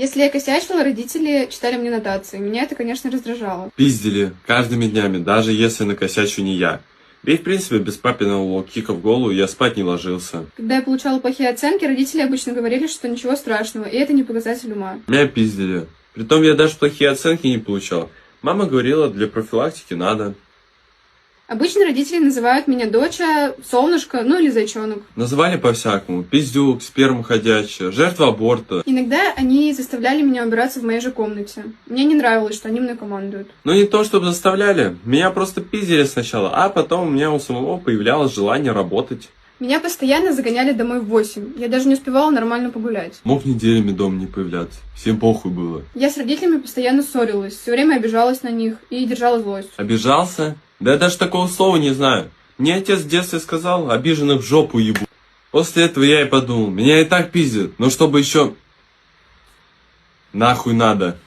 Если я косячила, родители читали мне нотации. Меня это, конечно, раздражало. Пиздили каждыми днями, даже если накосячу не я. Ведь, в принципе, без папиного кика в голову я спать не ложился. Когда я получала плохие оценки, родители обычно говорили, что ничего страшного, и это не показатель ума. Меня пиздили. Притом я даже плохие оценки не получал. Мама говорила, для профилактики надо. Обычно родители называют меня доча, солнышко, ну или зайчонок. Называли по-всякому. Пиздюк, сперма ходячая, жертва аборта. Иногда они заставляли меня убираться в моей же комнате. Мне не нравилось, что они мной командуют. Ну не то, чтобы заставляли. Меня просто пиздили сначала, а потом у меня у самого появлялось желание работать. Меня постоянно загоняли домой в 8. Я даже не успевала нормально погулять. Мог неделями дома не появляться. Всем похуй было. Я с родителями постоянно ссорилась, все время обижалась на них и держала злость. Обижался? Да я даже такого слова не знаю. Мне отец в детстве сказал, обиженных в жопу ебу. После этого я и подумал, меня и так пиздят, но чтобы еще нахуй надо.